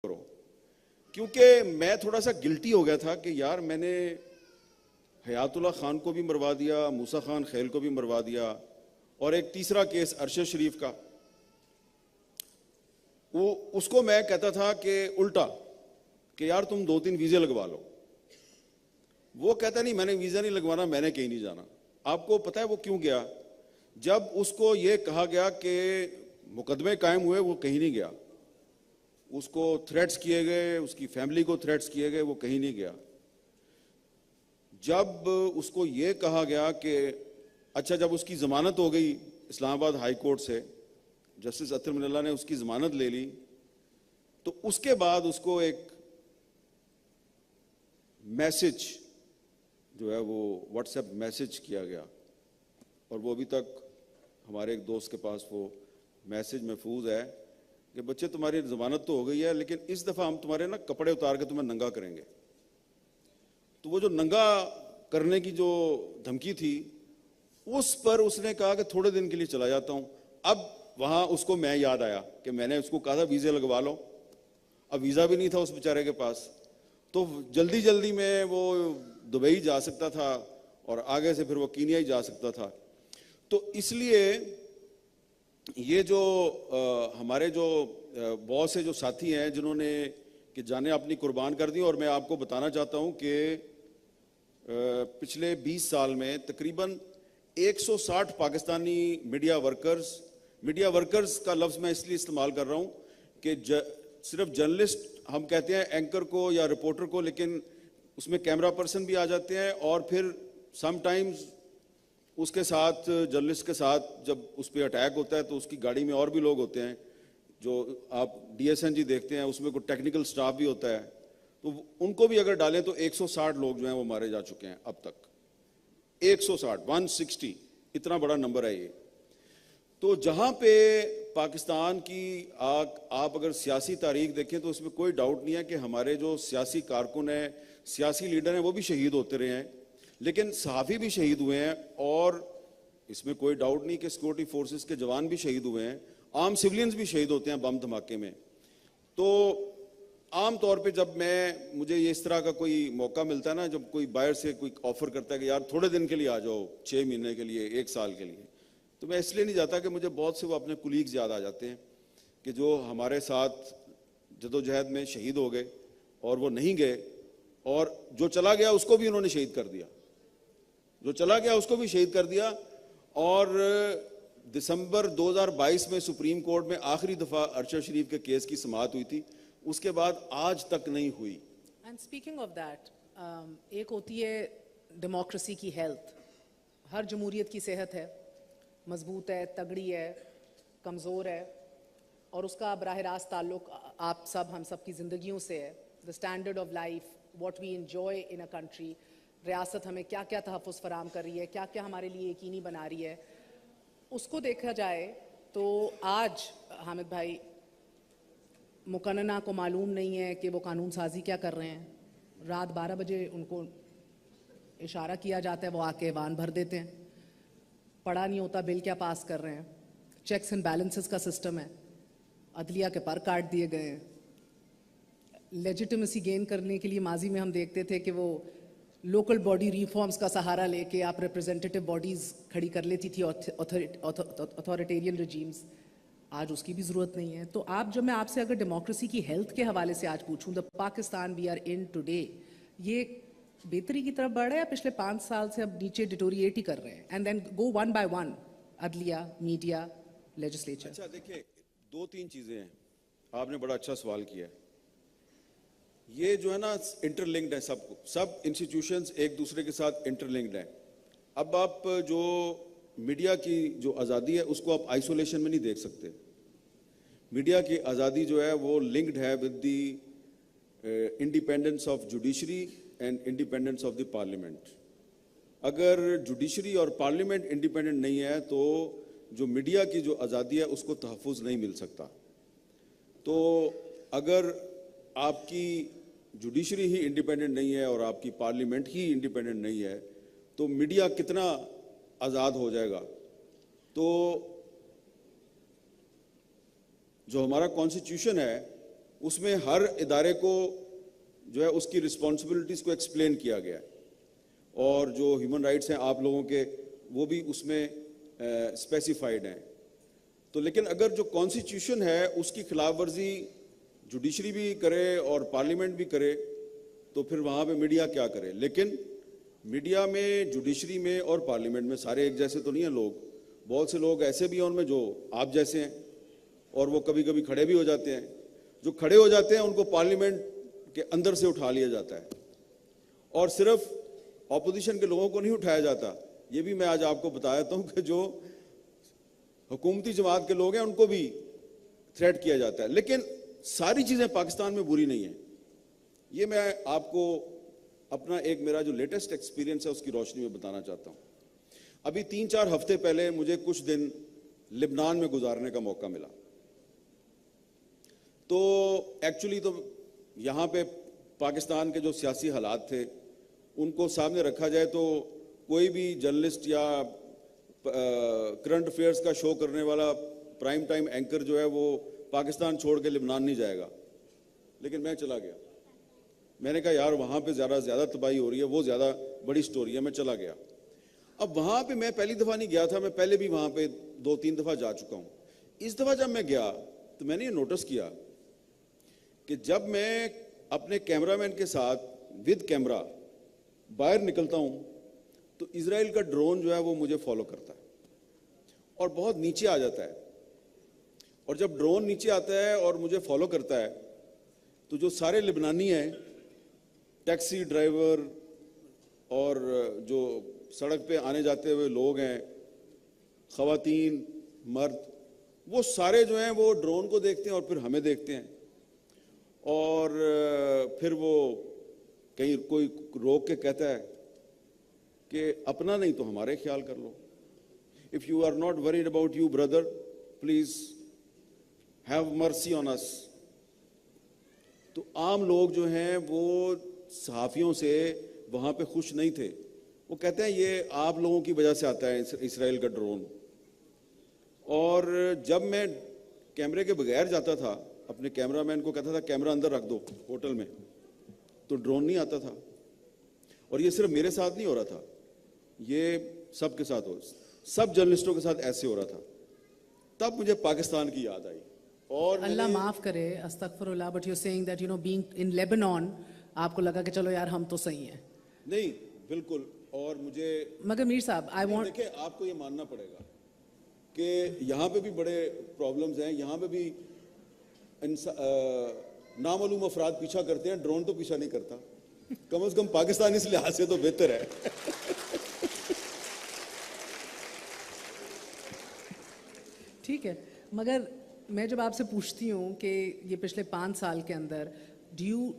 کرو، کیونکہ میں تھوڑا سا گلٹی ہو گیا تھا کہ یار میں نے حیات اللہ خان کو بھی مروا دیا، موسیٰ خان خیل کو بھی مروا دیا، اور ایک تیسرا کیس ارشد شریف کا، وہ اس کو میں کہتا تھا کہ الٹا کہ یار تم 2-3 ویزے لگوا لو، وہ کہتا نہیں میں نے ویزا نہیں لگوانا، میں نے کہیں نہیں جانا۔ آپ کو پتہ ہے وہ کیوں گیا؟ جب اس کو یہ کہا گیا کہ مقدمے قائم ہوئے، وہ کہیں نہیں گیا، اس کو تھریٹس کیے گئے، اس کی فیملی کو تھریٹس کیے گئے، وہ کہیں نہیں گیا۔ جب اس کو یہ کہا گیا کہ اچھا، جب اس کی ضمانت ہو گئی اسلام آباد ہائی کورٹ سے، جسٹس اطہر من اللہ نے اس کی ضمانت لے لی، تو اس کے بعد اس کو ایک میسج جو ہے وہ واٹس ایپ میسج کیا گیا، اور وہ ابھی تک ہمارے ایک دوست کے پاس وہ میسج محفوظ ہے کہ بچے تمہاری ضمانت تو ہو گئی ہے، لیکن اس دفعہ ہم تمہارے نا کپڑے اتار کے تمہیں ننگا کریں گے۔ تو وہ جو ننگا کرنے کی جو دھمکی تھی، اس پر اس نے کہا کہ تھوڑے دن کے لیے چلا جاتا ہوں۔ اب وہاں اس کو میں یاد آیا کہ میں نے اس کو کہا تھا ویزے لگوا لو، اب ویزا بھی نہیں تھا اس بیچارے کے پاس، تو جلدی جلدی میں وہ دبئی جا سکتا تھا اور آگے سے پھر وہ کینیا ہی جا سکتا تھا۔ تو اس لیے یہ جو ہمارے جو بہت سے جو ساتھی ہیں جنہوں نے کہ جانیں اپنی قربان کر دی، اور میں آپ کو بتانا چاہتا ہوں کہ پچھلے 20 سال میں تقریباً 160 پاکستانی میڈیا ورکرز کا لفظ میں اس لیے استعمال کر رہا ہوں کہ صرف جرنلسٹ ہم کہتے ہیں اینکر کو یا رپورٹر کو، لیکن اس میں کیمرہ پرسن بھی آ جاتے ہیں، اور پھر سم ٹائمز اس کے ساتھ جرنلسٹ کے ساتھ جب اس پہ اٹیک ہوتا ہے تو اس کی گاڑی میں اور بھی لوگ ہوتے ہیں، جو آپ ڈی ایس این جی دیکھتے ہیں اس میں کوئی ٹیکنیکل سٹاف بھی ہوتا ہے، تو ان کو بھی اگر ڈالیں تو 160 لوگ جو ہیں وہ مارے جا چکے ہیں اب تک۔ 160 اتنا بڑا نمبر ہے یہ۔ تو جہاں پہ پاکستان کی آپ اگر سیاسی تاریخ دیکھیں تو اس میں کوئی ڈاؤٹ نہیں ہے کہ ہمارے جو سیاسی کارکن ہیں، سیاسی لیڈر ہیں، وہ بھی شہید ہوتے رہے ہیں، لیکن صحافی بھی شہید ہوئے ہیں، اور اس میں کوئی ڈاؤٹ نہیں کہ سیکورٹی فورسز کے جوان بھی شہید ہوئے ہیں، عام سولینز بھی شہید ہوتے ہیں بم دھماکے میں۔ تو عام طور پہ جب مجھے یہ اس طرح کا کوئی موقع ملتا ہے نا، جب کوئی باہر سے کوئی آفر کرتا ہے کہ یار تھوڑے دن کے لیے آ جاؤ، 6 مہینے کے لیے، 1 سال کے لیے، تو میں اس لیے نہیں جاتا کہ مجھے بہت سے وہ اپنے کولیگز یاد آ جاتے ہیں کہ جو ہمارے ساتھ جدوجہد میں شہید ہو گئے اور وہ نہیں گئے، اور جو چلا گیا اس کو بھی انہوں نے شہید کر دیا، اور دسمبر 2022 میں سپریم کورٹ میں آخری دفعہ ارشد شریف کے کیس کی سماعت ہوئی تھی، اس کے بعد آج تک نہیں ہوئی۔ اینڈ اسپیکنگ آف دیٹ، ایک ہوتی ہے ڈیموکریسی کی ہیلتھ، ہر جمہوریت کی صحت ہے، مضبوط ہے، تگڑی ہے، کمزور ہے، اور اس کا براہ راست تعلق آپ سب ہم سب کی زندگیوں سے ہے۔ The standard of life, what we enjoy in a country, ریاست ہمیں کیا کیا تحفظ فراہم کر رہی ہے، کیا کیا ہمارے لیے یقینی بنا رہی ہے، اس کو دیکھا جائے تو آج حامد بھائی مقننہ کو معلوم نہیں ہے کہ وہ قانون سازی کیا کر رہے ہیں۔ رات 12 بجے ان کو اشارہ کیا جاتا ہے، وہ آ کے ایوان بھر دیتے ہیں، پڑھا نہیں ہوتا بل کیا پاس کر رہے ہیں۔ چیکس اینڈ بیلنسز کا سسٹم ہے، عدلیہ کے پر کاٹ دیے گئے ہیں۔ لیجیٹیمیسی گین کرنے کے لیے ماضی میں ہم دیکھتے تھے کہ وہ لوکل باڈی ریفارمز کا سہارا لے کے آپ ریپرزینٹیٹیو باڈیز کھڑی کر لیتی تھی اتھارٹیرین رجیمز، آج اس کی بھی ضرورت نہیں ہے۔ تو میں آپ سے اگر ڈیموکریسی کی ہیلتھ کے حوالے سے آج پوچھوں، the Pakistan we are in today, یہ بہتری کی طرف بڑھ رہا ہے یا پچھلے 5 سال سے اب نیچے ڈیٹوریٹ ہی کر رہے ہیں؟ And then go one by one, عدلیہ، میڈیا، لیجسلیچر۔ اچھا دیکھیں، 2-3 چیزیں ہیں، آپ نے بڑا اچھا سوال کیا ہے۔ یہ جو ہے نا انٹر لنکڈ ہے، سب انسٹیٹیوشنز ایک دوسرے کے ساتھ انٹر لنکڈ ہیں۔ اب آپ جو میڈیا کی جو آزادی ہے اس کو آپ آئسولیشن میں نہیں دیکھ سکتے۔ میڈیا کی آزادی جو ہے وہ لنکڈ ہے with the independence of judiciary and independence of the parliament. اگر جوڈیشری اور پارلیمنٹ انڈیپینڈنٹ نہیں ہے تو جو میڈیا کی جو آزادی ہے اس کو تحفظ نہیں مل سکتا۔ تو اگر آپ کی جوڈیشری ہی انڈیپینڈنٹ نہیں ہے اور آپ کی پارلیمنٹ ہی انڈیپینڈنٹ نہیں ہے تو میڈیا کتنا آزاد ہو جائے گا؟ تو جو ہمارا کانسٹیٹیوشن ہے اس میں ہر ادارے کو جو ہے اس کی رسپانسبلٹیز کو ایکسپلین کیا گیا ہے, اور جو ہیومن رائٹس ہیں آپ لوگوں کے وہ بھی اس میں اسپیسیفائڈ ہیں. تو لیکن اگر جو کانسٹیٹیوشن ہے اس کی خلاف ورزی جوڈیشری بھی کرے اور پارلیمنٹ بھی کرے تو پھر وہاں پہ میڈیا کیا کرے. لیکن میڈیا میں, جوڈیشری میں اور پارلیمنٹ میں سارے ایک جیسے تو نہیں ہیں لوگ. بہت سے لوگ ایسے بھی ہیں ان میں جو آپ جیسے ہیں, اور وہ کبھی کبھی کھڑے بھی ہو جاتے ہیں. جو کھڑے ہو جاتے ہیں ان کو پارلیمنٹ کے اندر سے اٹھا لیا جاتا ہے, اور صرف اپوزیشن کے لوگوں کو نہیں اٹھایا جاتا. یہ بھی میں آج آپ کو بتا دیتا ہوں کہ جو حکومتی جماعت کے لوگ ہیں ان کو بھی تھریٹ کیا جاتا ہے. لیکن ساری چیزیں پاکستان میں بری نہیں ہیں. یہ میں آپ کو اپنا ایک میرا جو لیٹسٹ ایکسپیرینس ہے اس کی روشنی میں بتانا چاہتا ہوں. ابھی 3-4 ہفتے پہلے مجھے کچھ دن لبنان میں گزارنے کا موقع ملا. تو ایکچولی تو یہاں پہ پاکستان کے جو سیاسی حالات تھے ان کو سامنے رکھا جائے تو کوئی بھی جرنلسٹ یا کرنٹ افیئرس کا شو کرنے والا پرائم ٹائم اینکر جو ہے وہ پاکستان چھوڑ کے لبنان نہیں جائے گا. لیکن میں چلا گیا. میں نے کہا یار وہاں پہ زیادہ تباہی ہو رہی ہے, وہ زیادہ بڑی سٹوری ہے. میں چلا گیا. اب وہاں پہ میں پہلی دفعہ نہیں گیا تھا, میں پہلے بھی وہاں پہ 2-3 دفعہ جا چکا ہوں. اس دفعہ جب میں گیا تو میں نے یہ نوٹس کیا کہ جب میں اپنے کیمرہ مین کے ساتھ ود کیمرہ باہر نکلتا ہوں تو اسرائیل کا ڈرون جو ہے وہ مجھے فالو کرتا ہے اور بہت نیچے آ جاتا ہے. اور جب ڈرون نیچے آتا ہے اور مجھے فالو کرتا ہے تو جو سارے لبنانی ہیں, ٹیکسی ڈرائیور اور جو سڑک پہ آنے جاتے ہوئے لوگ ہیں, خواتین, مرد, وہ سارے جو ہیں وہ ڈرون کو دیکھتے ہیں اور پھر ہمیں دیکھتے ہیں. اور پھر وہ کہیں کوئی روک کے کہتا ہے کہ اپنا نہیں تو ہمارے خیال کر لو. If you are not worried about you, brother, please have mercy on us. تو عام لوگ جو ہیں وہ صحافیوں سے وہاں پہ خوش نہیں تھے. وہ کہتے ہیں یہ آپ لوگوں کی وجہ سے آتا ہے اسرائیل کا ڈرون. اور جب میں کیمرے کے بغیر جاتا تھا, اپنے کیمرہ مین کو کہتا تھا کیمرہ اندر رکھ دو ہوٹل میں, تو ڈرون نہیں آتا تھا. اور یہ صرف میرے ساتھ نہیں ہو رہا تھا, یہ سب کے ساتھ سب جرنلسٹوں کے ساتھ ایسے ہو رہا تھا. تب مجھے پاکستان کی یاد آئی. اور اللہ معاف کرے, استغفر اللہ, but you seeing that being in Lebanon آپ کو لگا کہ چلو یار ہم تو صحیح ہیں. نہیں بالکل. اور مجھے مگر میر صاحب دیکھیں آپ کو یہ ماننا پڑے گا کہ یہاں پہ بھی بڑے پرابلمز ہیں. یہاں پہ بھی نامعلوم افراد پیچھا کرتے ہیں, ڈرون تو پیچھا نہیں کرتا. کم از کم پاکستان اس لحاظ سے تو بہتر ہے. ٹھیک ہے, مگر میں جب آپ سے پوچھتی ہوں کہ یہ پچھلے 5 سال کے اندر ڈو یو